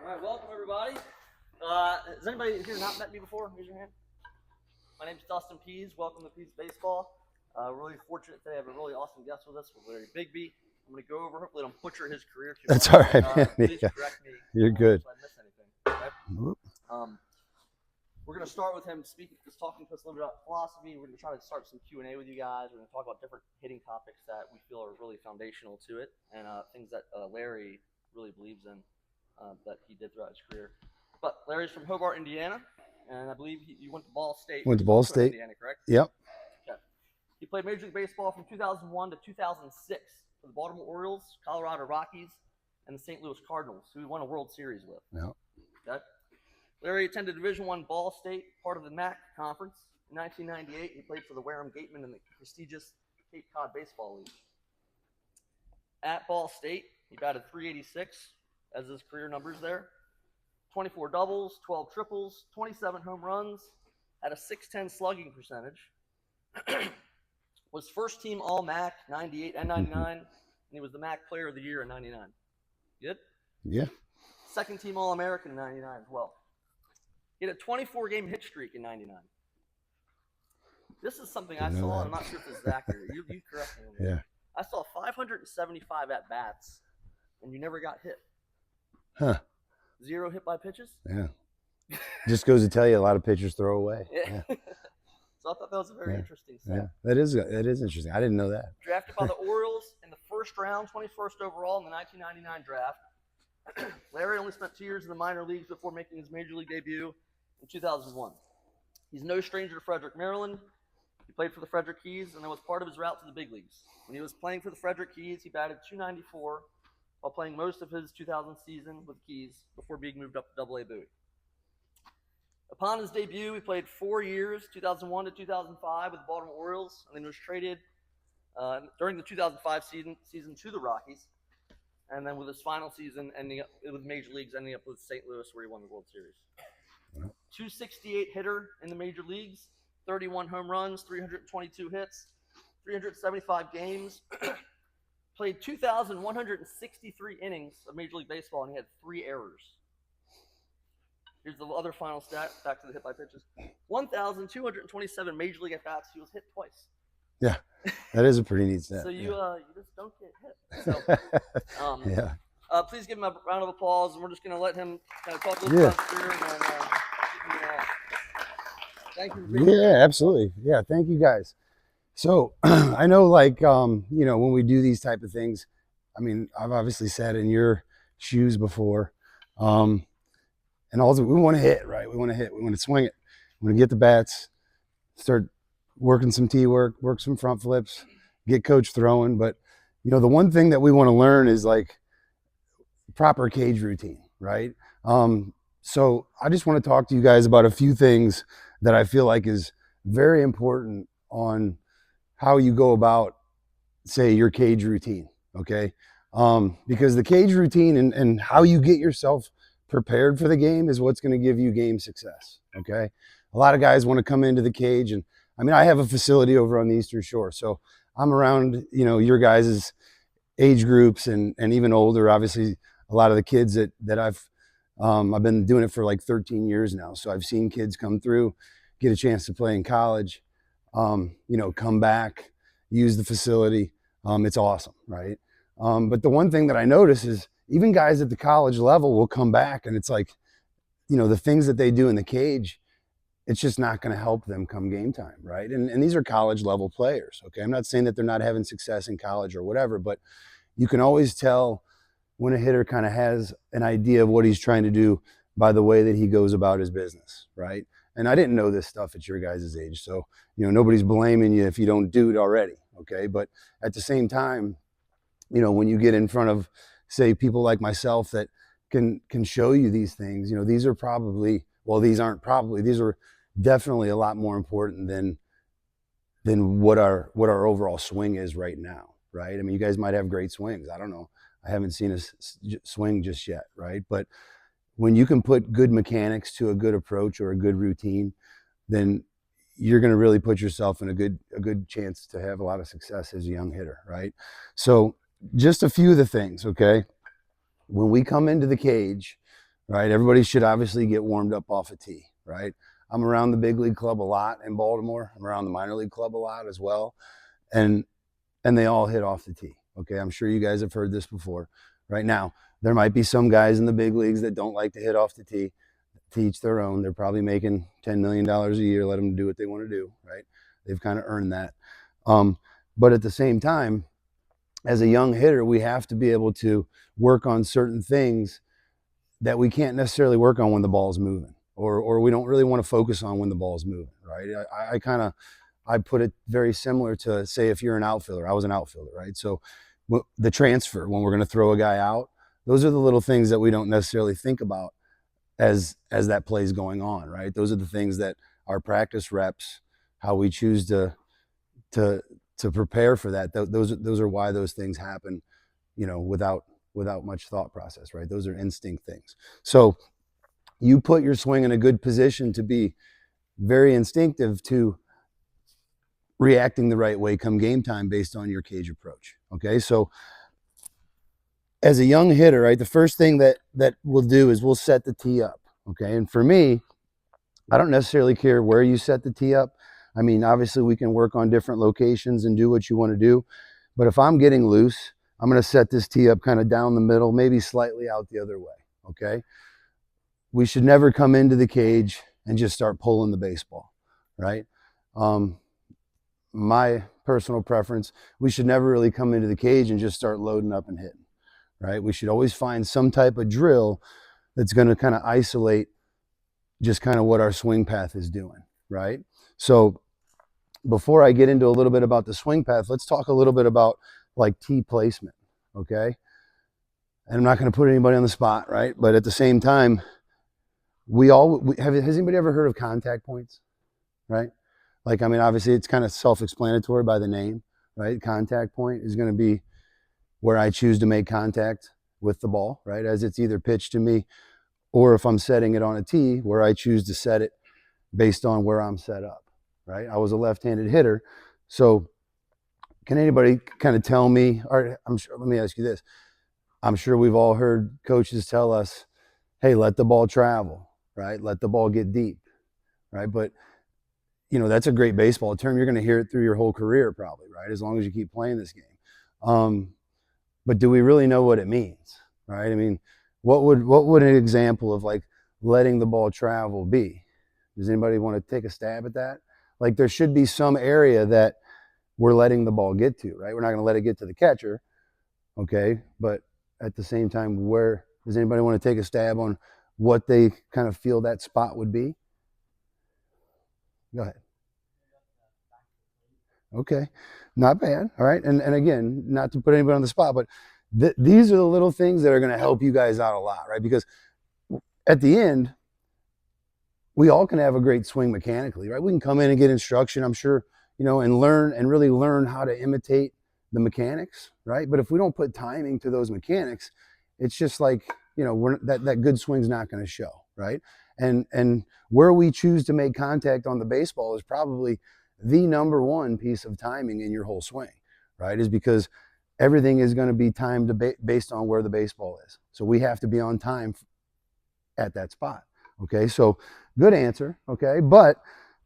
All right, welcome everybody. Has anybody here not met me before? Raise your hand. My name's Dustin Pease. Welcome to Pease Baseball. Really fortunate today. I have a really awesome guest with us, Larry Bigbie. I'm going to go over. Hopefully, I don't butcher his career too much. That's all right, man. Please correct me. You're good. If I miss anything. Okay? We're going to start with him talking to us a little bit about philosophy. We're going to try to start some Q&A with you guys. We're going to talk about different hitting topics that we feel are really foundational to it, and things that Larry really believes in that he did throughout his career. But Larry's from Hobart, Indiana, and I believe you went to Ball State. Went to Ball State. Indiana, correct? Yep. Okay. He played Major League Baseball from 2001 to 2006 for the Baltimore Orioles, Colorado Rockies, and the St. Louis Cardinals, who he won a World Series with. Yep. Okay. Larry attended Division I Ball State, part of the MAC Conference. In 1998, he played for the Wareham Gatemen in the prestigious Cape Cod Baseball League. At Ball State, he batted .386 as his career numbers there. 24 doubles, 12 triples, 27 home runs, had a .610 slugging percentage. Was first team All-MAC 98 and 99, and he was the MAC Player of the Year in 99. Good? Yeah. Second team All-American in 99 as well. He had a 24-game hit streak in 99. This is something I saw, and I'm not sure if this is accurate. You correct me. Yeah. I saw 575 at-bats, and you never got hit. Huh. 0 hit by pitches? Yeah. Just goes to tell you a lot of pitchers throw away. Yeah. So I thought that was a very interesting set. Yeah. That is interesting. I didn't know that. Drafted by the Orioles in the first round, 21st overall in the 1999 draft. Larry only spent 2 years in the minor leagues before making his major league debut in 2001. He's no stranger to Frederick, Maryland. He played for the Frederick Keys, and it was part of his route to the big leagues. When he was playing for the Frederick Keys, he batted .294 while playing most of his 2000 season with Keys before being moved up to AA Bowie. Upon his debut, he played 4 years, 2001 to 2005, with the Baltimore Orioles, and then was traded during the 2005 season to the Rockies. And then with his final season ending up with Major Leagues, ending up with St. Louis, where he won the World Series. 268 hitter in the Major Leagues, 31 home runs, 322 hits, 375 games. Played 2,163 innings of Major League Baseball, and he had 3 errors. Here's the other final stat, back to the hit by pitches. 1,227 Major League at-bats, he was hit twice. Yeah, that is a pretty neat stat. So you just don't get hit. So, yeah. Please give him a round of applause, and we're just going to let him kind of talk a little bit about his career. Thank you for being here. Yeah, absolutely. Yeah, thank you guys. So I know, like, when we do these type of things, I mean, I've obviously sat in your shoes before, and also we want to hit, right? We want to hit. We want to swing it. We want to get the bats, start working some tee work, work some front flips, get coach throwing. But, the one thing that we want to learn is like proper cage routine, right? So I just want to talk to you guys about a few things that I feel like is very important on how you go about, say, your cage routine, okay? Because the cage routine and how you get yourself prepared for the game is what's going to give you game success, okay? A lot of guys want to come into the cage, and I mean, I have a facility over on the Eastern Shore, so I'm around, your guys' age groups and even older. Obviously, a lot of the kids that I've been doing it for like 13 years now, so I've seen kids come through, get a chance to play in college, come back, use the facility. It's awesome, right? But the one thing that I notice is even guys at the college level will come back, and it's like, the things that they do in the cage, it's just not going to help them come game time, right? And these are college level players, okay? I'm not saying that they're not having success in college or whatever, but you can always tell when a hitter kind of has an idea of what he's trying to do by the way that he goes about his business, right? And I didn't know this stuff at your guys' age, so nobody's blaming you if you don't do it already, okay? But at the same time, when you get in front of, say, people like myself that can show you these things, these are probably, well, these aren't probably, these are definitely a lot more important than what our overall swing is right now, right? I mean, you guys might have great swings. I don't know. I haven't seen a swing just yet, right? But when you can put good mechanics to a good approach or a good routine, then you're going to really put yourself in a good chance to have a lot of success as a young hitter, right? So just a few of the things, okay? When we come into the cage, right, everybody should obviously get warmed up off a tee, right? I'm around the big league club a lot in Baltimore. I'm around the minor league club a lot as well. And they all hit off the tee, okay? I'm sure you guys have heard this before. Right now, there might be some guys in the big leagues that don't like to hit off the tee. To each their own. They're probably making $10 million a year. Let them do what they want to do, right? They've kind of earned that. But at the same time, as a young hitter, we have to be able to work on certain things that we can't necessarily work on when the ball's moving, or we don't really want to focus on when the ball's moving, right? I put it very similar to, say, if you're an outfielder. I was an outfielder, right? So the transfer, when we're going to throw a guy out, those are the little things that we don't necessarily think about as that play's going on, right? Those are the things that our practice reps, how we choose to prepare for that. Those are why those things happen, without much thought process, right? Those are instinct things. So you put your swing in a good position to be very instinctive to reacting the right way come game time based on your cage approach. Okay, so as a young hitter, right, the first thing that we'll do is we'll set the tee up. Okay, and for me, I don't necessarily care where you set the tee up. I mean, obviously we can work on different locations and do what you want to do, but if I'm getting loose, I'm going to set this tee up kind of down the middle, maybe slightly out the other way. Okay, we should never come into the cage and just start pulling the baseball, right? My personal preference, we should never really come into the cage and just start loading up and hitting, right? We should always find some type of drill that's going to kind of isolate just kind of what our swing path is doing, right? So before I get into a little bit about the swing path, let's talk a little bit about like tee placement, okay? And I'm not going to put anybody on the spot, right? But at the same time, has anybody ever heard of contact points, right? Like, I mean, obviously it's kind of self-explanatory by the name, right? Contact point is going to be where I choose to make contact with the ball, right? As it's either pitched to me, or if I'm setting it on a tee, where I choose to set it based on where I'm set up, right? I was a left-handed hitter. So can anybody kind of tell me, or let me ask you this. I'm sure we've all heard coaches tell us, hey, let the ball travel, right? Let the ball get deep, right? But that's a great baseball term. You're going to hear it through your whole career probably, right? As long as you keep playing this game. But do we really know what it means, right? I mean, what would an example of like letting the ball travel be? Does anybody want to take a stab at that? Like, there should be some area that we're letting the ball get to, right? We're not going to let it get to the catcher, okay? But at the same time, where does anybody want to take a stab on what they kind of feel that spot would be? Go ahead. Okay, not bad. All right, and again, not to put anybody on the spot, but these are the little things that are going to help you guys out a lot, right? Because at the end, we all can have a great swing mechanically, right? We can come in and get instruction, I'm sure, and really learn how to imitate the mechanics, right? But if we don't put timing to those mechanics, it's just like, that good swing's not going to show, right? And where we choose to make contact on the baseball is probably the number one piece of timing in your whole swing, right? Is because everything is going to be timed based on where the baseball is. So we have to be on time at that spot. Okay, so good answer. Okay, but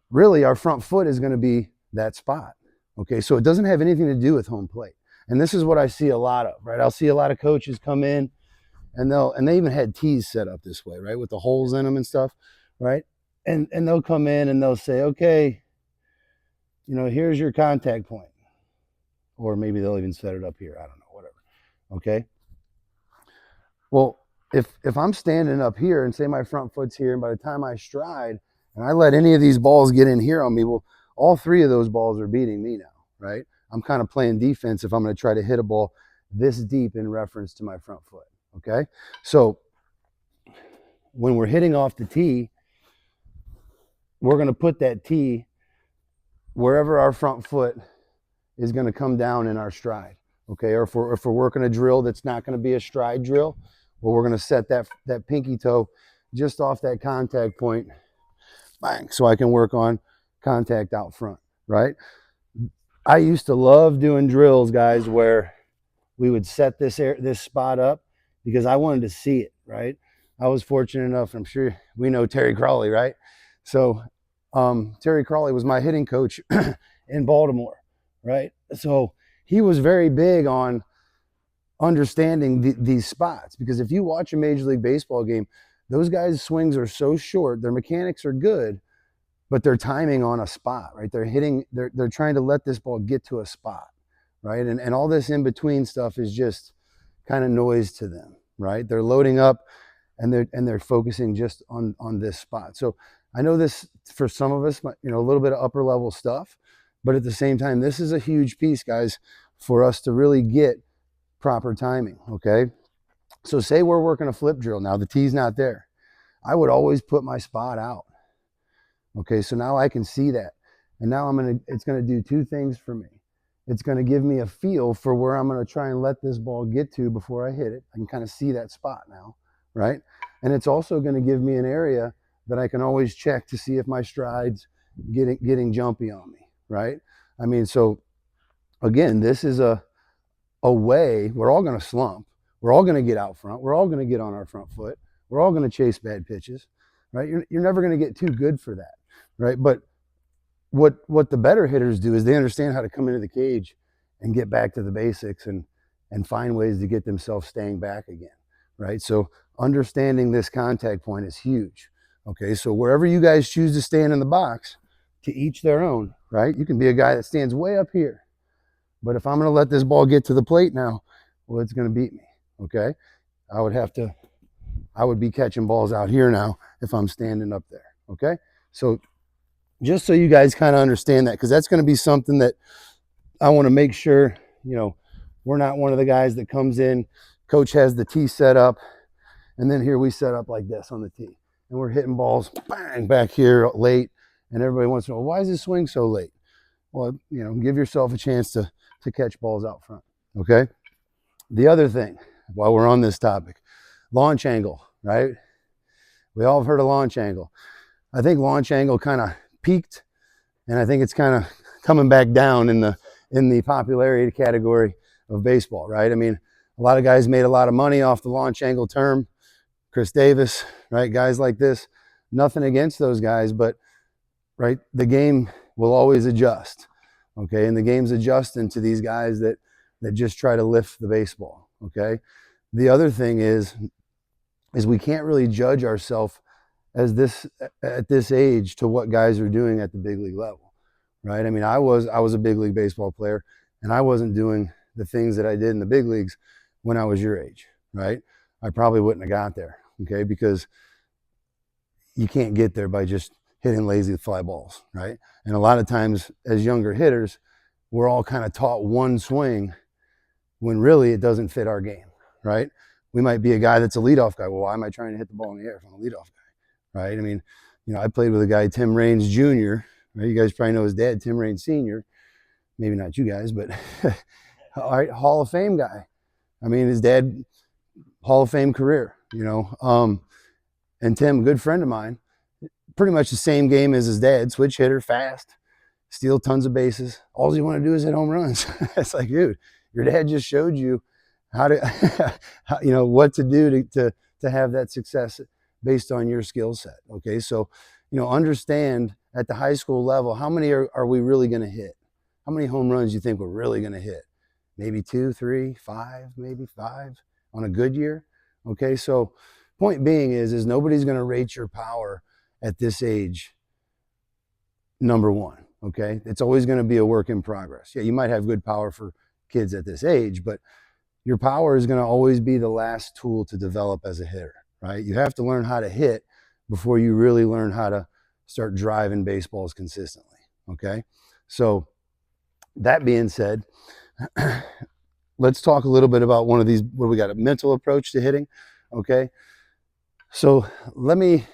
really our front foot is going to be that spot. Okay, so it doesn't have anything to do with home plate. And this is what I see a lot of, right? I'll see a lot of coaches come in and they even had tees set up this way, right? With the holes in them and stuff, right? And they'll come in and they'll say, okay, here's your contact point. Or maybe they'll even set it up here. I don't know, whatever. Okay. Well, if I'm standing up here and say my front foot's here, and by the time I stride and I let any of these balls get in here on me, well, all three of those balls are beating me now, right? I'm kind of playing defense if I'm going to try to hit a ball this deep in reference to my front foot. Okay. So when we're hitting off the tee, we're going to put that tee wherever our front foot is going to come down in our stride. Okay. Or if we're working a drill that's not going to be a stride drill, well, we're going to set that pinky toe just off that contact point, bang, so I can work on contact out front, right? I used to love doing drills, guys, where we would set this spot up because I wanted to see it, right? I was fortunate enough, I'm sure we know Terry Crawley, right? So Terry Crawley was my hitting coach in Baltimore, right? So he was very big on understanding these spots, because if you watch a Major League Baseball game, those guys' swings are so short, their mechanics are good, but they're timing on a spot, right? They're trying to let this ball get to a spot, right? And all this in between stuff is just kind of noise to them, right? They're loading up and they're focusing just on this spot. So I know this for some of us, a little bit of upper level stuff, but at the same time, this is a huge piece, guys, for us to really get proper timing, okay? So say we're working a flip drill. Now the tee's not there. I would always put my spot out. Okay, so now I can see that. And now it's gonna do two things for me. It's gonna give me a feel for where I'm gonna try and let this ball get to before I hit it. I can kind of see that spot now, right? And it's also gonna give me an area that I can always check to see if my stride's getting jumpy on me, right? I mean, so again, this is a way. We're all going to slump. We're all going to get out front. We're all going to get on our front foot. We're all going to chase bad pitches, right? You're never going to get too good for that, right? But what the better hitters do is they understand how to come into the cage and get back to the basics and find ways to get themselves staying back again, right? So understanding this contact point is huge. Okay, so wherever you guys choose to stand in the box, to each their own, right? You can be a guy that stands way up here, but if I'm going to let this ball get to the plate now, well, it's going to beat me, okay? I would be catching balls out here now if I'm standing up there, okay? So just so you guys kind of understand that, because that's going to be something that I want to make sure, we're not one of the guys that comes in, coach has the tee set up, and then here we set up like this on the tee. And we're hitting balls, bang, back here late, and everybody wants to know, why is this swing so late? Well, give yourself a chance to catch balls out front, okay? The other thing, while we're on this topic, launch angle, right? We all have heard of launch angle. I think launch angle kind of peaked, and I think it's kind of coming back down in the popularity category of baseball, right? I mean, a lot of guys made a lot of money off the launch angle term. Chris Davis, right? Guys like this. Nothing against those guys, but right, the game will always adjust. Okay, and the game's adjusting to these guys that just try to lift the baseball. Okay, the other thing is we can't really judge ourselves at this age to what guys are doing at the big league level, right? I mean, I was a big league baseball player, and I wasn't doing the things that I did in the big leagues when I was your age, right? I probably wouldn't have got there, okay, because you can't get there by just hitting lazy fly balls, right? And a lot of times as younger hitters, we're all kind of taught one swing when really it doesn't fit our game, right? We might be a guy that's a leadoff guy. Well, why am I trying to hit the ball in the air if I'm a leadoff guy, right? I mean, I played with a guy, Tim Raines Jr., right? You guys probably know his dad, Tim Raines Sr., maybe not you guys, but all right, Hall of Fame guy. I mean, his dad, Hall of Fame career, and Tim, good friend of mine, pretty much the same game as his dad, switch hitter, fast, steal tons of bases. All you want to do is hit home runs. It's like, dude, your dad just showed you how to, what to do to have that success based on your skill set. Okay, so, understand at the high school level, how many are we really going to hit? How many home runs do you think we're really going to hit? Maybe 2, 3, 5, maybe 5 on a good year. Okay, so point being is nobody's going to rate your power at this age, number one, okay? It's always going to be a work in progress. Yeah, you might have good power for kids at this age, but your power is going to always be the last tool to develop as a hitter, right? You have to learn how to hit before you really learn how to start driving baseballs consistently, okay? So that being said, let's talk a little bit about one of these, what we got, a mental approach to hitting, okay? So let me,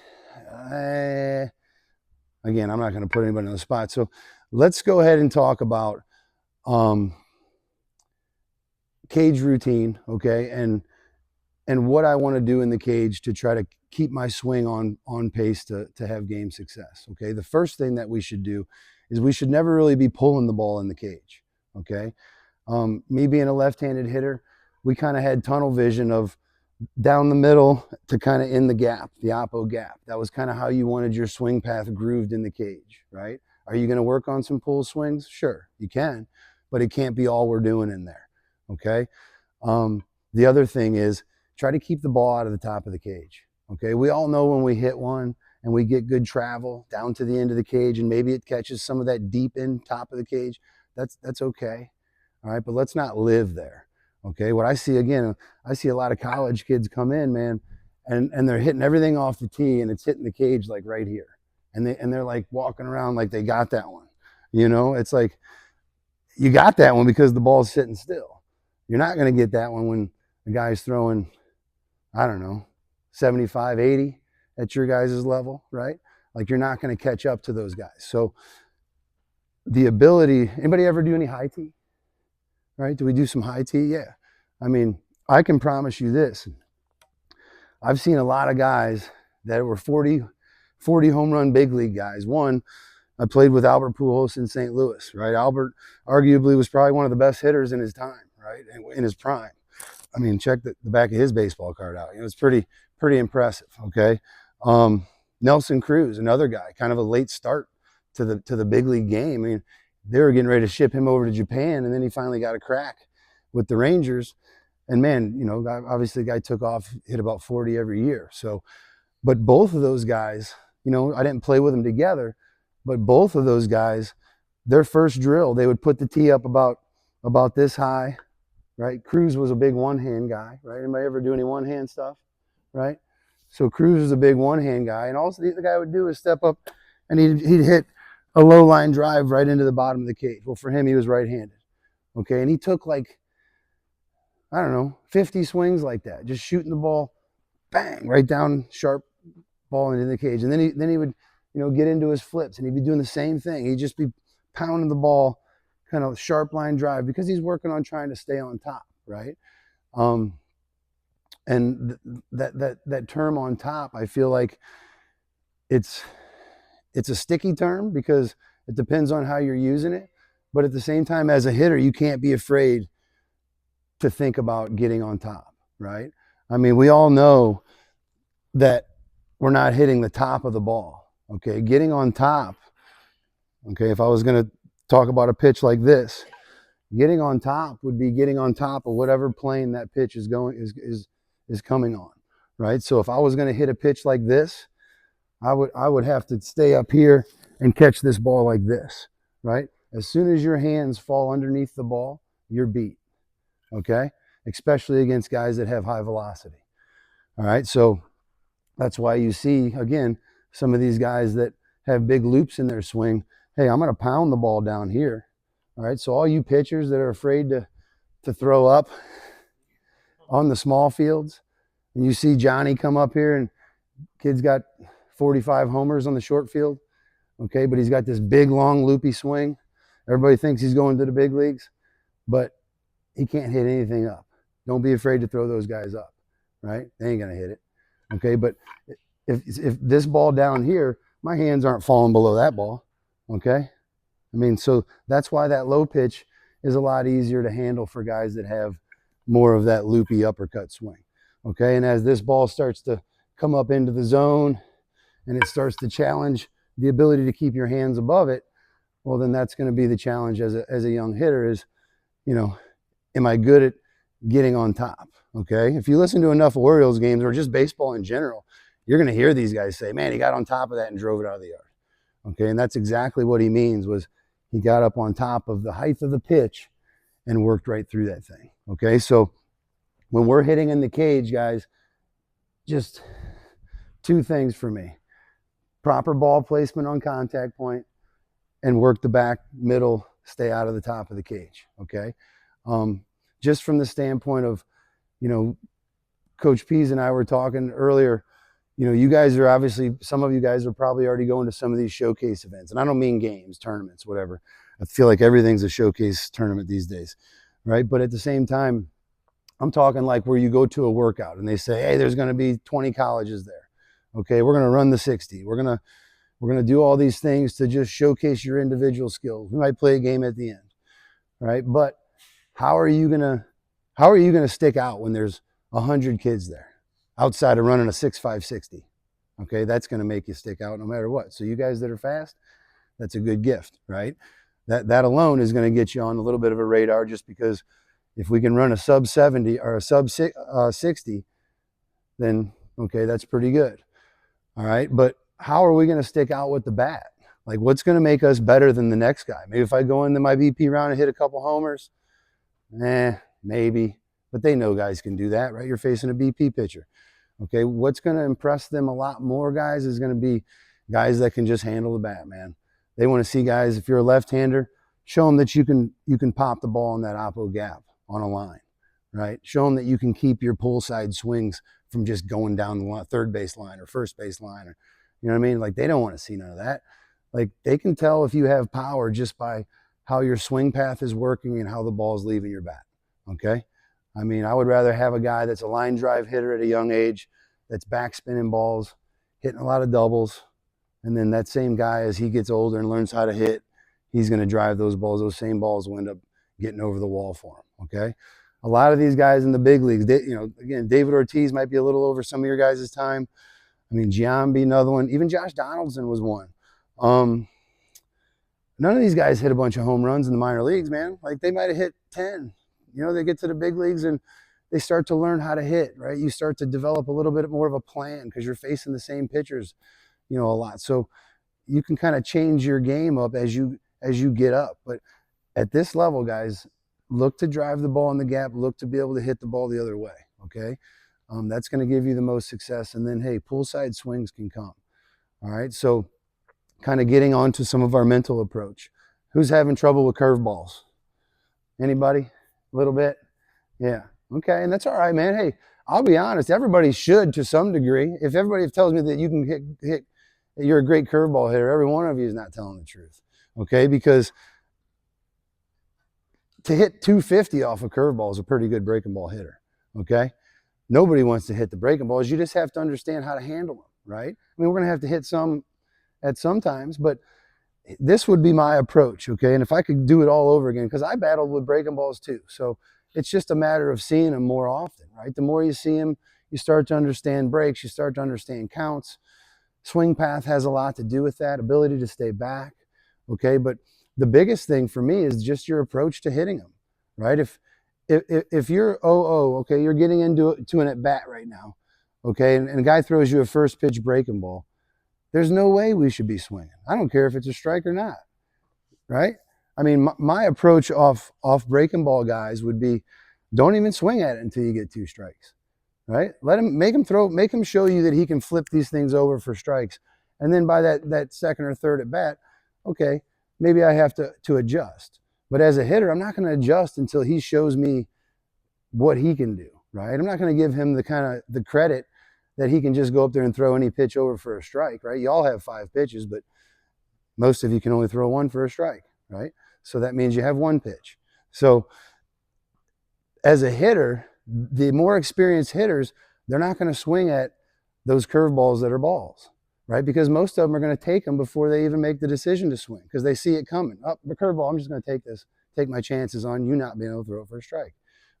again, I'm not going to put anybody on the spot. So let's go ahead and talk about cage routine, okay, and what I want to do in the cage to try to keep my swing on pace to have game success, okay? The first thing that we should do is we should never really be pulling the ball in the cage, okay? Me being a left-handed hitter, we kind of had tunnel vision of down the middle to kind of in the gap, the oppo gap. That was kind of how you wanted your swing path grooved in the cage, right? Are you going to work on some pull swings? Sure, you can, but it can't be all we're doing in there, okay? The other thing is try to keep the ball out of the top of the cage, okay? We all know when we hit one and we get good travel down to the end of the cage and maybe it catches some of that deep in top of the cage, that's okay, all right? But let's not live there, okay? What I see, again, I see a lot of college kids come in, man, and they're hitting everything off the tee and it's hitting the cage like right here. And they're like walking around like they got that one. You know, it's like you got that one because the ball's sitting still. You're not going to get that one when the guy's throwing, I don't know, 75, 80 at your guys' level, right? Like you're not going to catch up to those guys. So the ability, anybody ever do any high tee? Right? Do we do some high tee? Yeah. I mean, I can promise you this. I've seen a lot of guys that were 40 home run big league guys. One, I played with Albert Pujols in St. Louis, right? Albert arguably was probably one of the best hitters in his time, right? In his prime. I mean, check the back of his baseball card out. You know, it's pretty impressive, okay? Nelson Cruz, another guy, kind of a late start to the big league game. I mean, they were getting ready to ship him over to Japan, and then he finally got a crack with the Rangers. And man, you know, obviously the guy took off, hit about 40 every year. So, but both of those guys, you know, I didn't play with them together, but both of those guys, their first drill, they would put the tee up about this high, right? Cruz was a big one-hand guy, right? Anybody ever do any one-hand stuff, right? So Cruz was a big one-hand guy, and also the guy would do is step up, and he'd hit a low line drive right into the bottom of the cage. Well, for him, he was right-handed, okay? And he took like, I don't know, 50 swings like that, just shooting the ball, bang, right down sharp ball into the cage. And then he would, you know, get into his flips, and he'd be doing the same thing. He'd just be pounding the ball, kind of sharp line drive, because he's working on trying to stay on top, right? And that term on top, I feel like it's a sticky term because it depends on how you're using it. But at the same time, as a hitter, you can't be afraid to think about getting on top, right? I mean, we all know that we're not hitting the top of the ball, okay? Getting on top, okay, if I was going to talk about a pitch like this, getting on top would be getting on top of whatever plane that pitch is going is coming on, right? So if I was going to hit a pitch like this, I would have to stay up here and catch this ball like this, right? As soon as your hands fall underneath the ball, you're beat, okay? Especially against guys that have high velocity. All right, so that's why you see, again, some of these guys that have big loops in their swing. Hey, I'm going to pound the ball down here. All right, so all you pitchers that are afraid to throw up on the small fields, and you see Johnny come up here and kid's got 45 homers on the short field, okay, but he's got this big, long, loopy swing. Everybody thinks he's going to the big leagues, but he can't hit anything up. Don't be afraid to throw those guys up, right? They ain't going to hit it, okay? But if this ball down here, my hands aren't falling below that ball, okay? I mean, so that's why that low pitch is a lot easier to handle for guys that have more of that loopy uppercut swing, okay? And as this ball starts to come up into the zone and it starts to challenge the ability to keep your hands above it, well, then that's going to be the challenge as a young hitter is, you know, am I good at getting on top, okay? If you listen to enough Orioles games or just baseball in general, you're going to hear these guys say, man, he got on top of that and drove it out of the yard, okay? And that's exactly what he means was he got up on top of the height of the pitch and worked right through that thing, okay? So when we're hitting in the cage, guys, just two things for me. Proper ball placement on contact point and work the back, middle, stay out of the top of the cage, okay? Just from the standpoint of, you know, Coach Pease and I were talking earlier, you know, you guys are obviously, some of you guys are probably already going to some of these showcase events. And I don't mean games, tournaments, whatever. I feel like everything's a showcase tournament these days, right? But at the same time, I'm talking like where you go to a workout and they say, hey, there's going to be 20 colleges there. Okay, we're going to run the 60. We're going to do all these things to just showcase your individual skills. We might play a game at the end, right? But how are you going to How are you going to stick out when there's 100 kids there outside of running a 6.560? Okay, that's going to make you stick out no matter what. So you guys that are fast, that's a good gift, right? That alone is going to get you on a little bit of a radar, just because if we can run a sub 70 or a sub 60, then okay, that's pretty good. All right, but how are we going to stick out with the bat? Like, what's going to make us better than the next guy? Maybe if I go into my BP round and hit a couple homers, maybe. But they know guys can do that, right? You're facing a BP pitcher. Okay, what's going to impress them a lot more, guys, is going to be guys that can just handle the bat, man. They want to see guys, if you're a left-hander, show them that you can pop the ball in that oppo gap on a line, right? Show them that you can keep your pull side swings from just going down the third base line or first base line, or you know what I mean? Like, they don't want to see none of that. Like, they can tell if you have power just by how your swing path is working and how the ball's leaving your bat. Okay, I mean, I would rather have a guy that's a line drive hitter at a young age, that's backspinning balls, hitting a lot of doubles, and then that same guy, as he gets older and learns how to hit, he's going to drive those balls. Those same balls will end up getting over the wall for him. Okay, a lot of these guys in the big leagues, they, again, David Ortiz might be a little over some of your guys' time. I mean, Giambi, another one. Even Josh Donaldson was one. None of these guys hit a bunch of home runs in the minor leagues, man. Like, they might have hit 10. They get to the big leagues and they start to learn how to hit, right? You start to develop a little bit more of a plan because you're facing the same pitchers, a lot. So you can kind of change your game up as you get up. But at this level, guys, look to drive the ball in the gap. Look to be able to hit the ball the other way, okay? That's going to give you the most success. And then, hey, pull side swings can come, all right? So kind of getting on to some of our mental approach. Who's having trouble with curveballs? Anybody? A little bit? Yeah. Okay, and that's all right, man. Hey, I'll be honest. Everybody should, to some degree. If everybody tells me that you can hit, you're a great curveball hitter, every one of you is not telling the truth. Okay, because to hit 250 off a curveball is a pretty good breaking ball hitter. Okay, nobody wants to hit the breaking balls. You just have to understand how to handle them, right? I mean, we're going to have to hit some at some times, but this would be my approach. Okay, and if I could do it all over again, because I battled with breaking balls too, so it's just a matter of seeing them more often, right? The more you see them, you start to understand breaks, you start to understand counts. Swing path has a lot to do with that, ability to stay back, okay? But the biggest thing for me is just your approach to hitting them, right? If you're 0-0, okay, you're getting into an at-bat right now, okay, and a guy throws you a first pitch breaking ball, there's no way we should be swinging. I don't care if it's a strike or not, right? I mean, my approach off breaking ball guys would be, don't even swing at it until you get 2 strikes, right? Make him show you that he can flip these things over for strikes. And then by that second or third at bat, okay, maybe I have to adjust. But as a hitter, I'm not going to adjust until he shows me what he can do, right? I'm not going to give him the credit that he can just go up there and throw any pitch over for a strike, right? You all have 5 pitches, but most of you can only throw 1 for a strike, right? So that means you have 1 pitch. So as a hitter, the more experienced hitters, they're not going to swing at those curveballs that are balls, right? Because most of them are going to take them before they even make the decision to swing, because they see it coming. Oh, the curveball, I'm just going to take my chances on you not being able to throw it for a strike,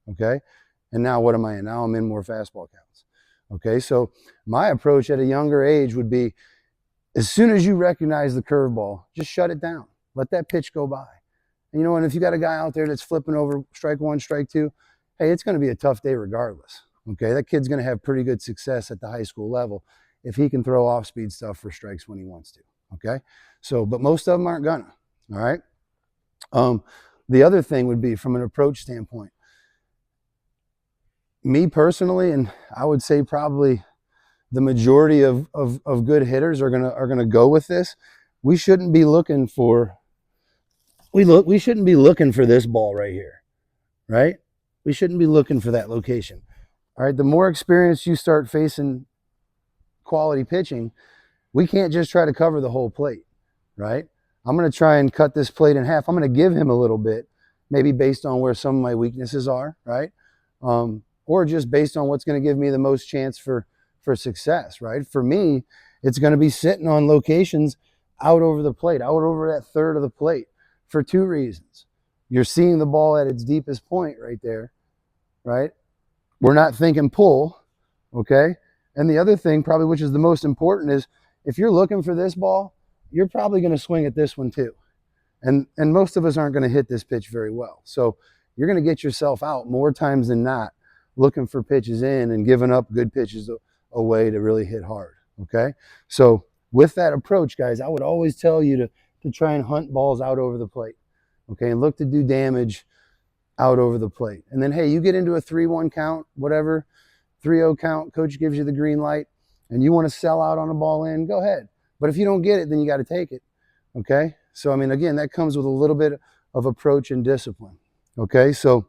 okay? And now what am I in? Now I'm in more fastball counts, okay? So my approach at a younger age would be, as soon as you recognize the curveball, just shut it down. Let that pitch go by. And and if you got a guy out there that's flipping over strike 1, strike 2, hey, it's going to be a tough day regardless. Okay, that kid's going to have pretty good success at the high school level if he can throw off-speed stuff for strikes when he wants to. Okay, so but most of them aren't gonna. All right. The other thing would be, from an approach standpoint, me personally, and I would say probably the majority of good hitters are gonna go with this. We shouldn't be looking for we shouldn't be looking for this ball right here, right? We shouldn't be looking for that location. All right, the more experience you start facing quality pitching, we can't just try to cover the whole plate, right? I'm going to try and cut this plate in half. I'm going to give him a little bit, maybe based on where some of my weaknesses are, right? Or just based on what's going to give me the most chance for success, right? For me, it's going to be sitting on locations out over the plate, out over that third of the plate, for 2 reasons. You're seeing the ball at its deepest point right there, right? We're not thinking pull, okay? And the other thing, probably, which is the most important, is if you're looking for this ball, you're probably going to swing at this one too. And most of us aren't going to hit this pitch very well. So you're going to get yourself out more times than not looking for pitches in and giving up good pitches away to really hit hard, okay? So with that approach, guys, I would always tell you to try and hunt balls out over the plate, okay? And look to do damage out over the plate. And then, hey, you get into a 3-1 count, whatever, 3-0 count, coach gives you the green light, and you want to sell out on a ball in, go ahead. But if you don't get it, then you got to take it, okay? So, I mean, again, that comes with a little bit of approach and discipline, okay? So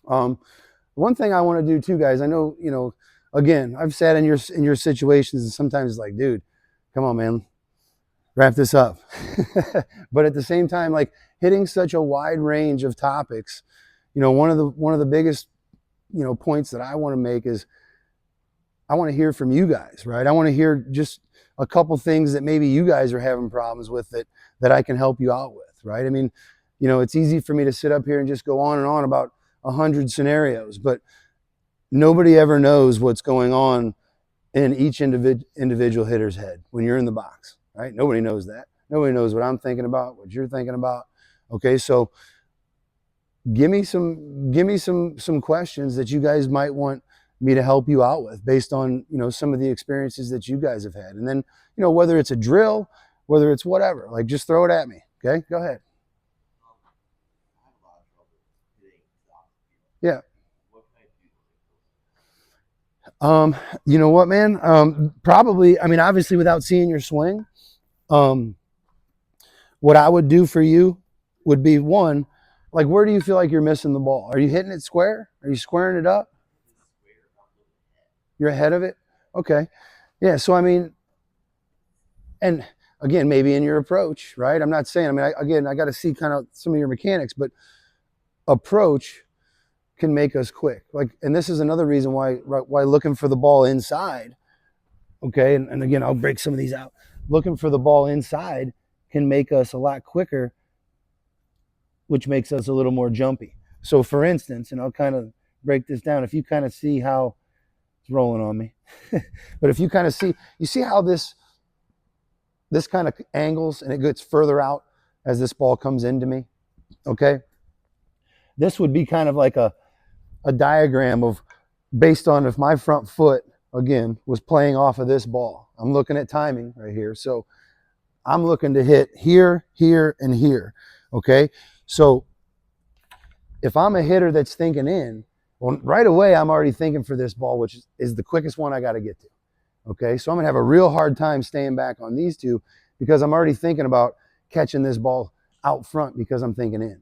one thing I want to do too, guys, I know, you know, again, I've sat in your situations, and sometimes it's like, dude, come on, man, wrap this up. But at the same time, like, hitting such a wide range of topics, you know, one of the biggest, you know, points that I want to make is I want to hear from you guys, right? I want to hear just a couple things that maybe you guys are having problems with that I can help you out with, right? I mean, you know, it's easy for me to sit up here and just go on and on about 100 scenarios, but nobody ever knows what's going on in each individual hitter's head when you're in the box, right? Nobody knows that. Nobody knows what I'm thinking about, what you're thinking about. Okay, so give me some questions that you guys might want me to help you out with based on, you know, some of the experiences that you guys have had. And then, you know, whether it's a drill, whether it's whatever, like, just throw it at me. Okay, go ahead. Yeah. You know what, man? Probably, I mean, obviously without seeing your swing, what I would do for you would be, one, like, where do you feel like you're missing the ball? Are you hitting it square? Are you squaring it up? You're ahead of it? Okay. Yeah, so I mean, and again, maybe in your approach, right? I'm not saying, I mean, I got to see kind of some of your mechanics, but approach can make us quick. Like, and this is another reason why looking for the ball inside, okay, and again, I'll break some of these out. Looking for the ball inside can make us a lot quicker, which makes us a little more jumpy. So for instance, and I'll kind of break this down, if you kind of see how it's rolling on me, but if you kind of see, you see how this kind of angles and it gets further out as this ball comes into me, okay? This would be kind of like a diagram of, based on if my front foot, again, was playing off of this ball. I'm looking at timing right here. So I'm looking to hit here, here, and here, okay? So if I'm a hitter that's thinking in, well, right away, I'm already thinking for this ball, which is the quickest one I got to get to, okay? So I'm going to have a real hard time staying back on these two because I'm already thinking about catching this ball out front because I'm thinking in,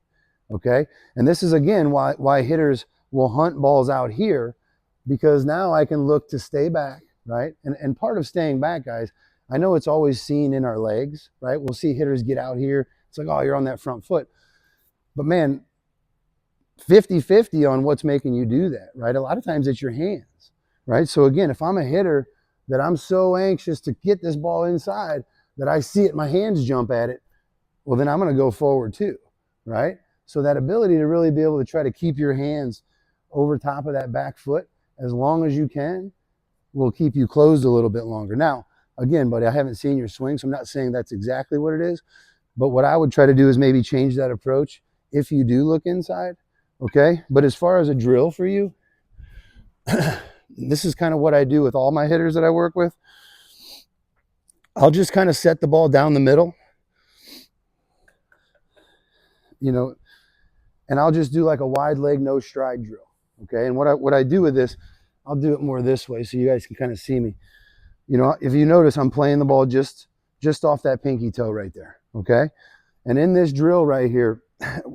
okay? And this is, again, why hitters will hunt balls out here, because now I can look to stay back, right? And part of staying back, guys, I know it's always seen in our legs, right? We'll see hitters get out here. It's like, oh, you're on that front foot. But man, 50-50 on what's making you do that, right? A lot of times it's your hands, right? So again, if I'm a hitter that I'm so anxious to get this ball inside that I see it, my hands jump at it, well, then I'm going to go forward too, right? So that ability to really be able to try to keep your hands over top of that back foot as long as you can will keep you closed a little bit longer. Now, again, buddy, I haven't seen your swing, so I'm not saying that's exactly what it is, but what I would try to do is maybe change that approach if you do look inside, okay? But as far as a drill for you, this is kind of what I do with all my hitters that I work with. I'll just kind of set the ball down the middle, you know, and I'll just do like a wide leg, no stride drill. Okay, and what I do with this, I'll do it more this way so you guys can kind of see me. You know, if you notice, I'm playing the ball just off that pinky toe right there, okay? And in this drill right here,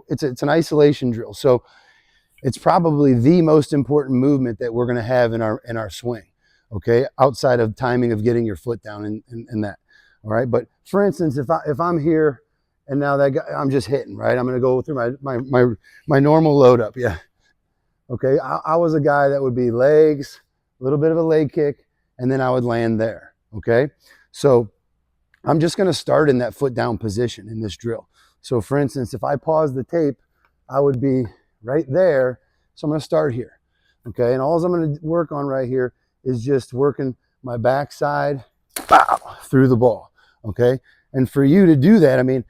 it's an isolation drill. So it's probably the most important movement that we're going to have in our swing, okay? Outside of timing of getting your foot down and that, all right? But for instance, if I'm here and now that guy, I'm just hitting, right? I'm going to go through my normal load up, yeah. Okay, I was a guy that would be legs, a little bit of a leg kick, and then I would land there, okay? So I'm just gonna start in that foot down position in this drill. So for instance, if I pause the tape, I would be right there. So I'm gonna start here. Okay, and all I'm going to work on right here is just working my backside through the ball. Okay, and for you to do that, I mean,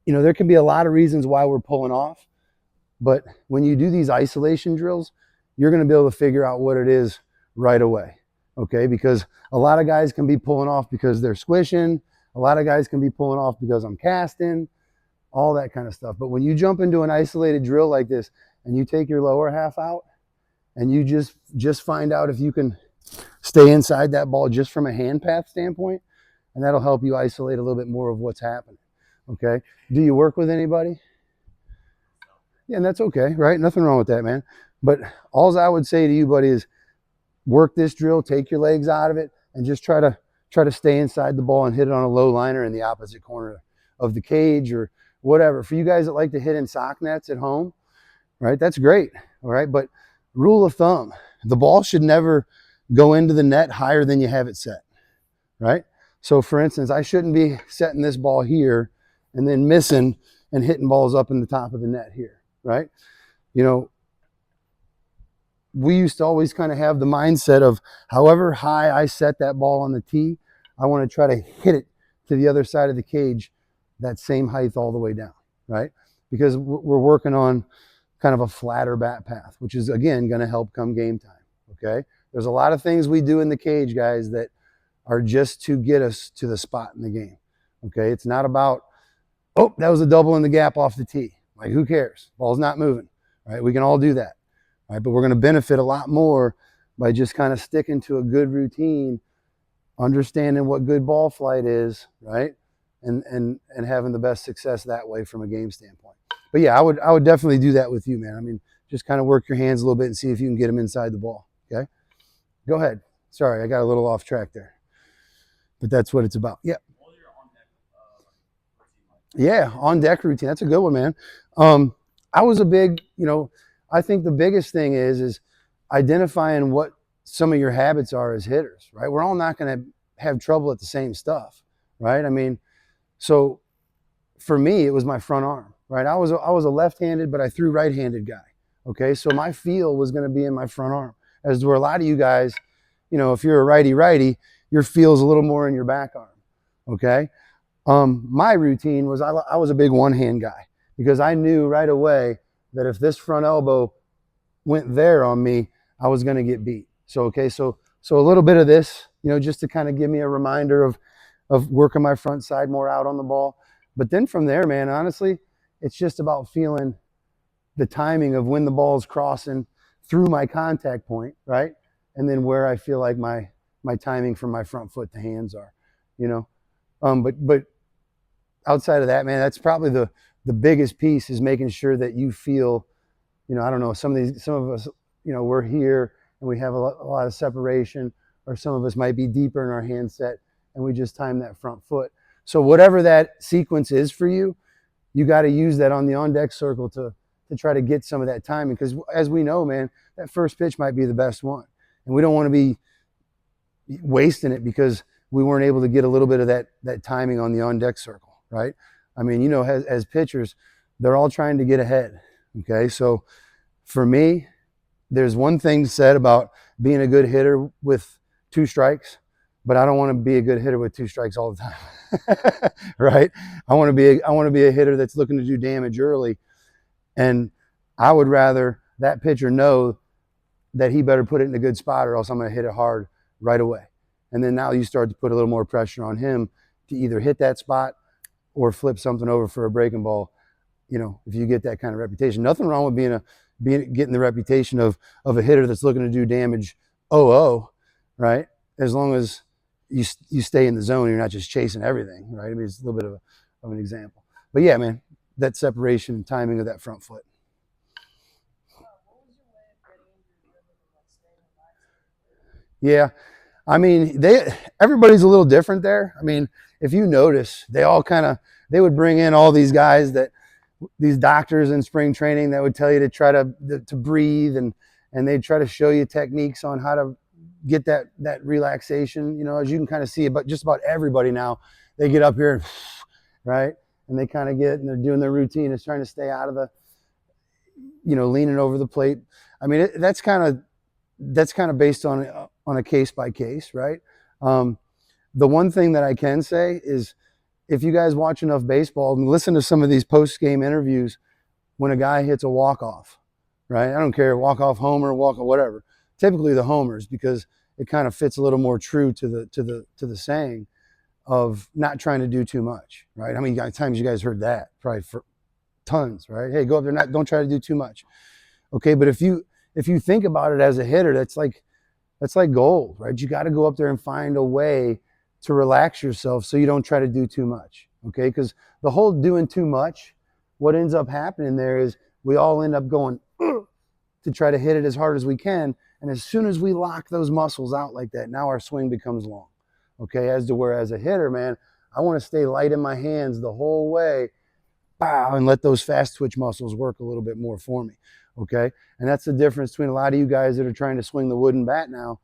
there can be a lot of reasons why we're pulling off, but when you do these isolation drills, you're going to be able to figure out what it is right away. Okay, because a lot of guys can be pulling off because they're squishing. A lot of guys can be pulling off because I'm casting, all that kind of stuff. But when you jump into an isolated drill like this and you take your lower half out and you just find out if you can stay inside that ball just from a hand path standpoint, and that'll help you isolate a little bit more of what's happening. Okay. Do you work with anybody? Yeah, and that's okay, right? Nothing wrong with that, man. But all I would say to you, buddy, is work this drill, take your legs out of it, and just try to stay inside the ball and hit it on a low liner in the opposite corner of the cage or whatever. For you guys that like to hit in sock nets at home, right? That's great. All right. But rule of thumb, the ball should never go into the net higher than you have it set. Right. So for instance, I shouldn't be setting this ball here and then missing and hitting balls up in the top of the net here. Right. We used to always kind of have the mindset of however high I set that ball on the tee, I want to try to hit it to the other side of the cage, that same height all the way down, right? Because we're working on kind of a flatter bat path, which is, again, going to help come game time, okay? There's a lot of things we do in the cage, guys, that are just to get us to the spot in the game, okay? It's not about, oh, that was a double in the gap off the tee. Like, who cares? Ball's not moving, right? We can all do that. Right, but we're going to benefit a lot more by just kind of sticking to a good routine, understanding what good ball flight is, right, and having the best success that way from a game standpoint. But yeah, I would definitely do that with you, man. I mean, just kind of work your hands a little bit and see if you can get them inside the ball. Okay, go ahead. Sorry, I got a little off track there, but that's what it's about. Yeah. Yeah, on deck routine. That's a good one, man. I was a big, I think the biggest thing is identifying what some of your habits are as hitters, right? We're all not going to have trouble at the same stuff, right? I mean, so for me, it was my front arm, right? I was a left-handed, but I threw right-handed guy. Okay, so my feel was going to be in my front arm, as were a lot of you guys. If you're a righty, your feel's a little more in your back arm. Okay, my routine was I was a big one-hand guy because I knew right away that if this front elbow went there on me, I was going to get beat. So, okay, so a little bit of this, just to kind of give me a reminder of working my front side more out on the ball. But then from there, man, honestly, it's just about feeling the timing of when the ball's crossing through my contact point, right? And then where I feel like my timing from my front foot to hands are, But outside of that, man, that's probably the biggest piece is making sure that you feel, I don't know, some of us, we're here and we have a lot of separation, or some of us might be deeper in our handset and we just time that front foot. So whatever that sequence is for you, you got to use that on the on-deck circle to try to get some of that timing. Because as we know, man, that first pitch might be the best one. And we don't want to be wasting it because we weren't able to get a little bit of that timing on the on-deck circle, right? I mean, as pitchers, they're all trying to get ahead, okay? So for me, there's one thing said about being a good hitter with 2 strikes, but I don't want to be a good hitter with 2 strikes all the time, right? I want to be a hitter that's looking to do damage early, and I would rather that pitcher know that he better put it in a good spot or else I'm going to hit it hard right away. And then now you start to put a little more pressure on him to either hit that spot or flip something over for a breaking ball. If you get that kind of reputation, nothing wrong with getting the reputation of a hitter that's looking to do damage, right? As long as you stay in the zone, you're not just chasing everything, right? I mean, it's a little bit of an example. But yeah, man, that separation and timing of that front foot. Yeah, I mean, everybody's a little different there. I mean, if you notice, they would bring in all these guys these doctors in spring training that would tell you to try to breathe, and they'd try to show you techniques on how to get that relaxation. As you can kind of see, but just about everybody now, they get up here and right, and they kind of and they're doing their routine is trying to stay out of the, leaning over the plate. I mean, that's kind of that's kind of based on a case by case, right? The one thing that I can say is, if you guys watch enough baseball and listen to some of these post game interviews, when a guy hits a walk off, right? I don't care, walk off homer, walk off whatever. Typically the homers, because it kind of fits a little more true to the saying of not trying to do too much, right? How many times you guys heard that? Probably for tons, right? Hey, go up there, don't try to do too much. Okay, but if you think about it as a hitter, that's like gold, right? You got to go up there and find a way to relax yourself so you don't try to do too much, okay? Because the whole doing too much, what ends up happening there is we all end up going to try to hit it as hard as we can, and as soon as we lock those muscles out like that, now our swing becomes long, okay? As to where, as a hitter, man, I want to stay light in my hands the whole way, bow, and let those fast twitch muscles work a little bit more for me, okay? And that's the difference between a lot of you guys that are trying to swing the wooden bat now,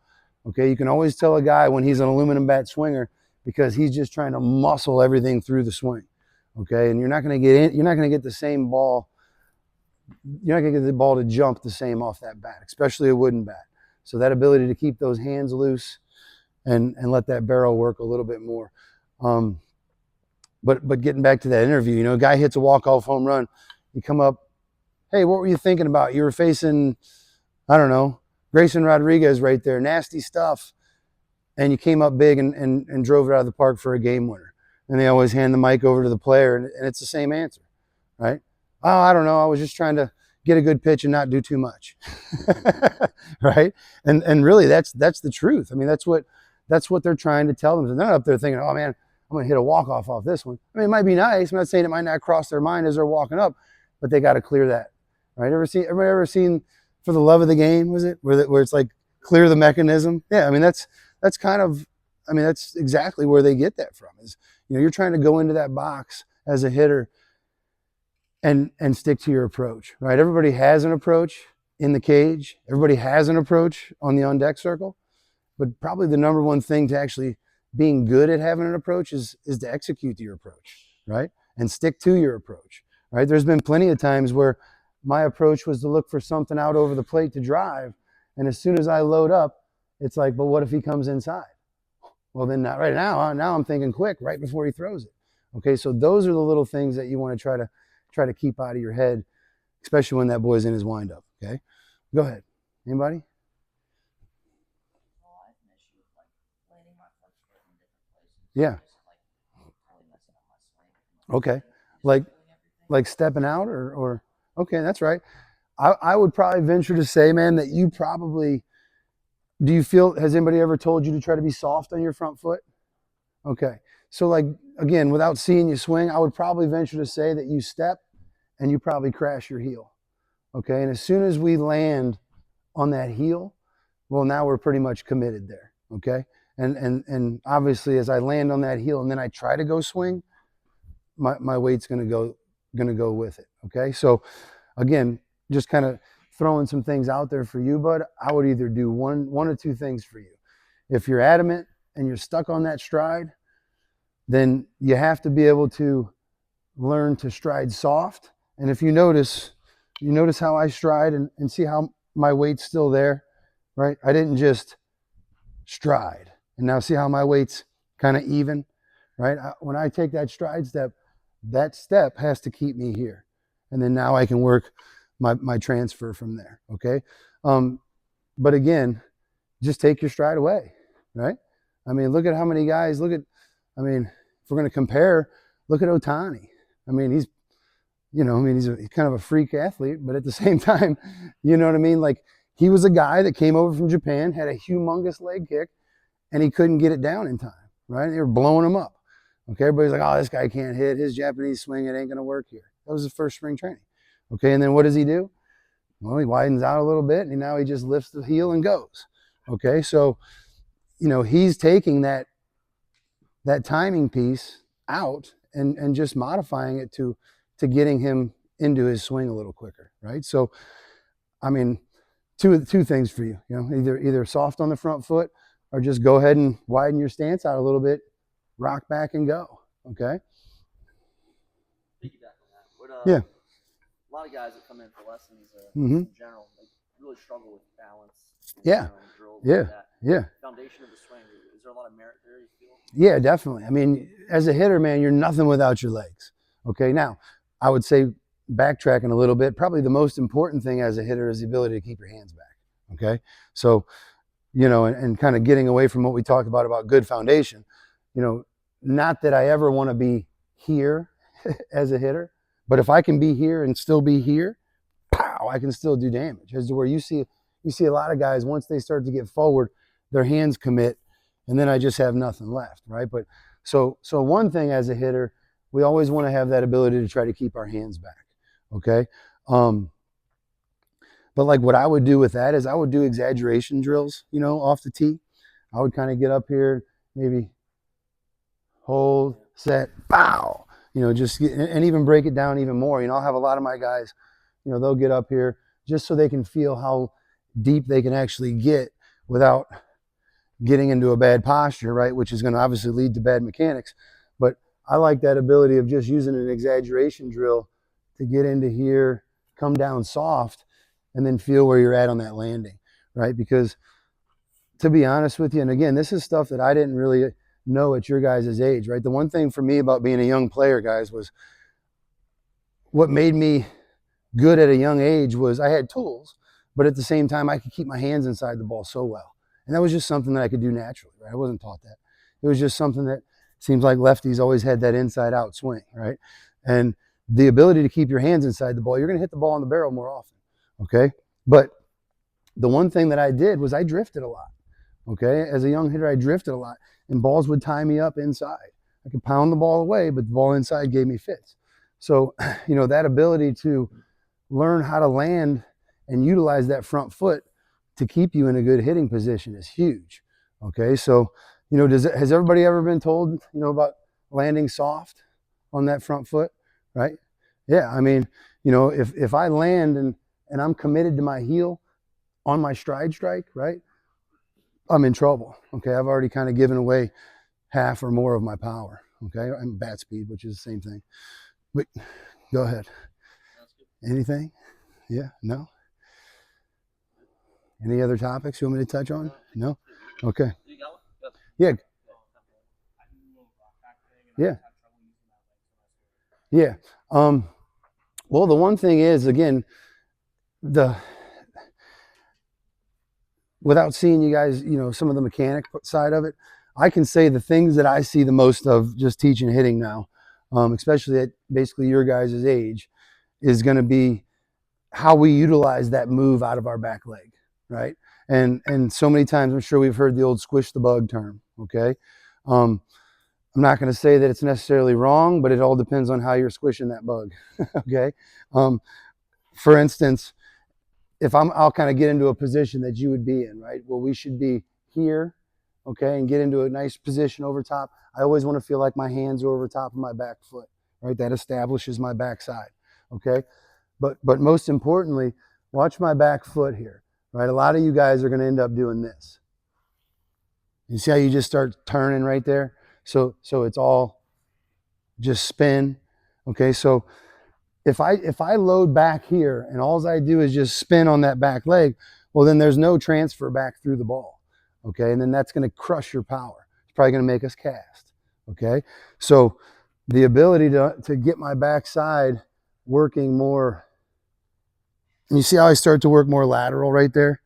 okay? You can always tell a guy when he's an aluminum bat swinger because he's just trying to muscle everything through the swing, okay? And you're not going to get the same ball, you're not going to get the ball to jump the same off that bat, especially a wooden bat. So that ability to keep those hands loose and let that barrel work a little bit more. But getting back to that interview, you know, a guy hits a walk-off home run, you come up, hey, what were you thinking about? You were facing, I don't know, Grayson Rodriguez right there, nasty stuff, and you came up big and drove it out of the park for a game winner. And they always hand the mic over to the player, and it's the same answer, right? Oh, I don't know, I was just trying to get a good pitch and not do too much, right? And really, that's the truth. I mean, that's what they're trying to tell them. And they're not up there thinking, oh man, I'm going to hit a walk-off off this one. I mean, it might be nice. I'm not saying it might not cross their mind as they're walking up, but they got to clear that, right? Everybody ever seen For the Love of the Game, was it? Where it's like, clear the mechanism? Yeah, I mean, that's kind of, I mean, that's exactly where they get that from, is, you know, you're trying to go into that box as a hitter and stick to your approach, right? Everybody has an approach in the cage. Everybody has an approach on the on-deck circle. But probably the number one thing to actually being good at having an approach is to execute your approach, right? And stick to your approach, right? There's been plenty of times where my approach was to look for something out over the plate to drive. And as soon as I load up, it's like, but what if he comes inside? Well, then not right now. Now I'm thinking quick, right before he throws it. Okay, so those are the little things that you want to try to keep out of your head, especially when that boy's in his windup. Okay, go ahead. Anybody? Yeah. Okay. Like stepping out or okay, that's right. I would probably venture to say, man, that you probably, do you feel, has anybody ever told you to try to be soft on your front foot? Okay. So like, again, without seeing you swing, I would probably venture to say that you step and you probably crash your heel. Okay. And as soon as we land on that heel, well, now we're pretty much committed there. Okay. And obviously as I land on that heel and then I try to go swing, my weight's going to go with it. Okay. So again, just kind of throwing some things out there for you, bud. I would either do one or two things for you. If you're adamant and you're stuck on that stride, then you have to be able to learn to stride soft. And if you notice how I stride and see how my weight's still there, right? I didn't just stride. And now see how my weight's kind of even, right? When I take that stride step, that step has to keep me here. And then now I can work my transfer from there, okay? But again, just take your stride away, right? I mean, look at how many guys, if we're going to compare, look at Ohtani. I mean, he's kind of a freak athlete, but at the same time, you know what I mean? Like, he was a guy that came over from Japan, had a humongous leg kick, and he couldn't get it down in time, right? They were blowing him up. Okay, everybody's like, oh, this guy can't hit. His Japanese swing, it ain't going to work here. That was his first spring training. Okay, and then what does he do? Well, he widens out a little bit, and now he just lifts the heel and goes. Okay, so, you know, he's taking that timing piece out and just modifying it to getting him into his swing a little quicker, right? So, I mean, two things for you. You know, either soft on the front foot or just go ahead and widen your stance out a little bit, rock back and go. Okay. Piggyback on that. Yeah. A lot of guys that come in for lessons Mm-hmm. in general, really struggle with balance. Yeah. Drills Yeah. like that. Yeah. Foundation of the swing. Is there a lot of merit there, you feel? Yeah, definitely. I mean, as a hitter, man, you're nothing without your legs. Okay. Now, I would say, backtracking a little bit, probably the most important thing as a hitter is the ability to keep your hands back. Okay. So, and kind of getting away from what we talked about good foundation, not that I ever want to be here as a hitter, but if I can be here and still be here, pow, I can still do damage. As to where you see a lot of guys, once they start to get forward, their hands commit, and then I just have nothing left, right? But so one thing as a hitter, we always want to have that ability to try to keep our hands back, okay? But like what I would do with that is I would do exaggeration drills, off the tee. I would kind of get up here, maybe hold, set, bow, and even break it down even more. I'll have a lot of my guys, they'll get up here just so they can feel how deep they can actually get without getting into a bad posture, right? Which is going to obviously lead to bad mechanics. But I like that ability of just using an exaggeration drill to get into here, come down soft, and then feel where you're at on that landing, right? Because to be honest with you, and again, this is stuff that I didn't really know at your guys' age, right? The one thing for me about being a young player, guys, was what made me good at a young age was I had tools, but at the same time, I could keep my hands inside the ball so well. And that was just something that I could do naturally, right? I wasn't taught that. It was just something that seems like lefties always had that inside out swing, right? And the ability to keep your hands inside the ball, you're going to hit the ball on the barrel more often, okay? But the one thing that I did was I drifted a lot, okay? As a young hitter, I drifted a lot, and balls would tie me up inside. I could pound the ball away, but the ball inside gave me fits. So, that ability to learn how to land and utilize that front foot to keep you in a good hitting position is huge. Okay, so has everybody ever been told about landing soft on that front foot, right? Yeah, I mean, if I land and I'm committed to my heel on my stride strike, right, I'm in trouble. Okay, I've already kind of given away half or more of my power. Okay, and bat speed, which is the same thing. But go ahead. Anything? Yeah, no? Any other topics you want me to touch on? No? Okay. Yeah. Yeah. Yeah. Well, the one thing is, again, without seeing you guys, some of the mechanic side of it, I can say the things that I see the most of just teaching hitting now, especially at basically your guys' age, is going to be how we utilize that move out of our back leg, right? And so many times, I'm sure we've heard the old squish the bug term, okay? I'm not going to say that it's necessarily wrong, but it all depends on how you're squishing that bug, okay? For instance, I'll kind of get into a position that you would be in, right? Well, we should be here, okay, and get into a nice position over top. I always want to feel like my hands are over top of my back foot, right? That establishes my backside, okay? But most importantly, watch my back foot here, right? A lot of you guys are going to end up doing this. You see how you just start turning right there? So it's all just spin, okay? So if I load back here and all I do is just spin on that back leg, well, then there's no transfer back through the ball, okay? And then that's going to crush your power. It's probably going to make us cast, okay? So the ability to get my backside working more, and you see how I start to work more lateral right there,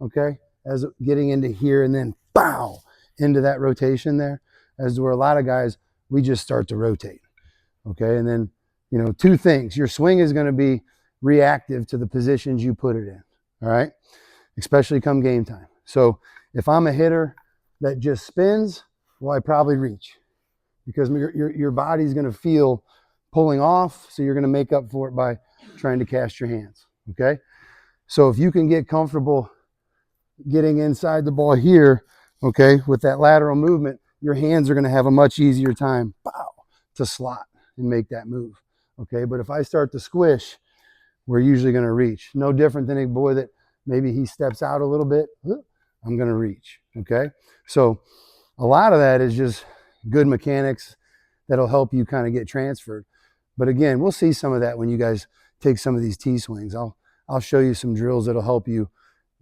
okay? As getting into here and then bow into that rotation there, as to where a lot of guys, we just start to rotate, okay? And then, two things. Your swing is going to be reactive to the positions you put it in, all right? Especially come game time. So if I'm a hitter that just spins, well, I probably reach because your body's going to feel pulling off, so you're going to make up for it by trying to cast your hands, okay? So if you can get comfortable getting inside the ball here, okay, with that lateral movement, your hands are going to have a much easier time, to slot and make that move. Okay, but if I start to squish, we're usually going to reach. No different than a boy that maybe he steps out a little bit. I'm going to reach. Okay, so a lot of that is just good mechanics that'll help you kind of get transferred. But again, we'll see some of that when you guys take some of these tee swings. I'll I'll show you some drills that'll help you,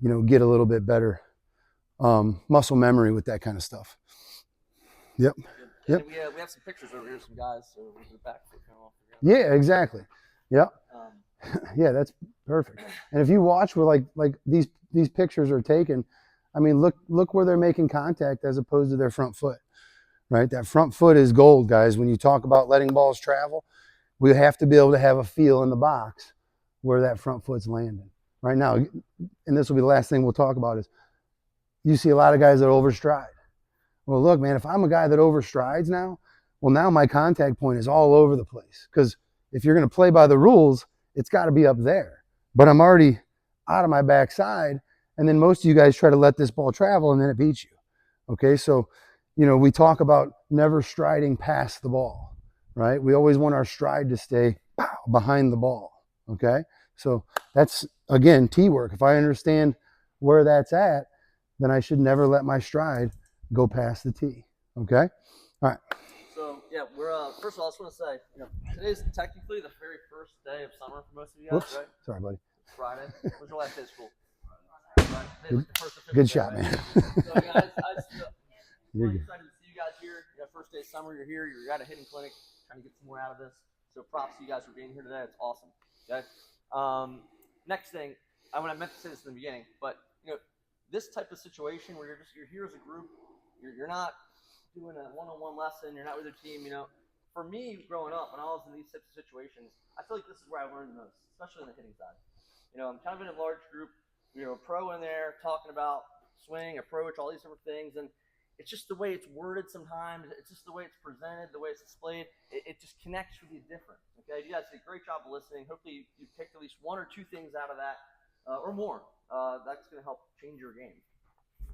you know, get a little bit better muscle memory with that kind of stuff. Yep. Yep. And we have some pictures over here, some guys, so we'll be back for kind of off the ground. Yeah, exactly. Yep. Yeah, that's perfect. And if you watch where like these pictures are taken, I mean, look where they're making contact as opposed to their front foot, right? That front foot is gold, guys. When you talk about letting balls travel, we have to be able to have a feel in the box where that front foot's landing. Right now, and this will be the last thing we'll talk about, is you see a lot of guys that overstride. Well, look, man, if I'm a guy that overstrides now, well, now my contact point is all over the place. Because if you're going to play by the rules, it's got to be up there. But I'm already out of my backside, and then most of you guys try to let this ball travel, and then it beats you. Okay, so, you know, we talk about never striding past the ball, right? We always want our stride to stay behind the ball, okay? So that's, again, tee work. If I understand where that's at, then I should never let my stride go past the tee. Okay? All right. So, yeah, we're, first of all, I just want to say, you know, today's technically the very first day of summer for most of you guys, Whoops. right? Sorry, buddy. It's Friday. When's your last day of school? Good shot, man. So, guys, I'm You're excited to see you guys here. You know, first day of summer, you're here. You're at a hitting clinic, trying to get some more out of this. So, props to you guys for being here today. It's awesome. Okay? Next thing, I meant to say this in the beginning, but, you know, this type of situation where you're here as a group, you're not doing a one-on-one lesson, you're not with your team, you know. For me, growing up, when I was in these types of situations, I feel like this is where I learned the most, especially on the hitting side. You know, I'm kind of in a large group, you know, a pro in there talking about swing, approach, all these different things, and it's just the way it's worded sometimes, it's just the way it's presented, the way it's displayed, it just connects with you different, okay? You guys did a great job of listening. Hopefully you picked at least one or two things out of that, or more. That's going to help change your game.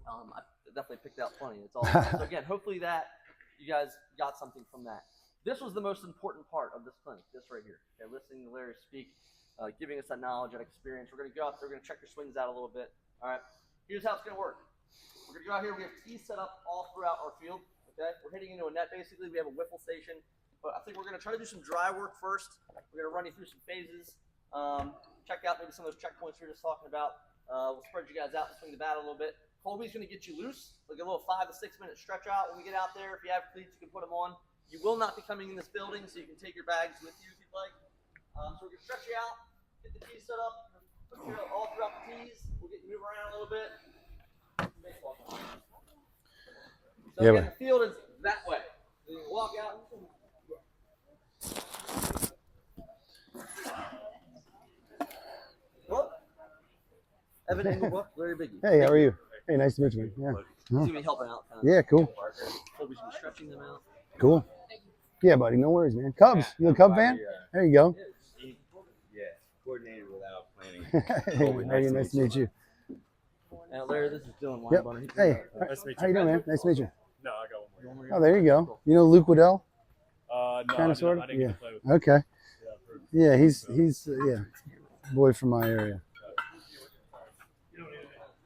I definitely picked out plenty. It's all. So again, hopefully that you guys got something from that. This was the most important part of this clinic, this right here. Okay, listening to Larry speak, giving us that knowledge and experience. We're going to go out there, we're going to check your swings out a little bit. All right, here's how it's going to work. We're going to go out here. We have tees set up all throughout our field. Okay, we're hitting into a net basically. We have a wiffle station, but I think we're going to try to do some dry work first. We're going to run you through some phases. Check out maybe some of those checkpoints we were just talking about. We'll spread you guys out and swing the bat a little bit. Colby's going to get you loose, like a little 5 to 6 minute stretch out when we get out there. If you have cleats, you can put them on. You will not be coming in this building, so you can take your bags with you if you'd like. So we're going to stretch you out, get the tees set up, put you all throughout the tees. We'll get you moving around a little bit. So again, the field is that way. So you can walk out. Evan Engelbrook, Larry Bigbie. Hey, how are you? Hey, nice to meet you. Yeah. He's gonna be helping out. Yeah, cool. So we should be stretching them out. Cool. Yeah, buddy. No worries, man. Cubs. You a Cub fan? There you go. Yeah, coordinated without planning. Hey, nice to meet you. Now, Larry, this is Dylan Yep. Weinbunner. Hey, Nice to meet how you doing, man? Nice to meet you. No, I got one more. Oh, there you go. You know Luke Waddell? No, Kind of, sort of. I didn't Yeah. get to play with him. Okay. Yeah, Yeah, he's yeah, boy from my area.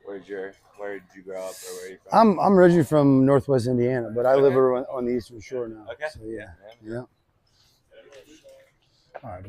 Where did you grow up, or where are you from? I'm originally from Northwest Indiana, but I live over on the Eastern Shore now. Okay. So yeah. All right.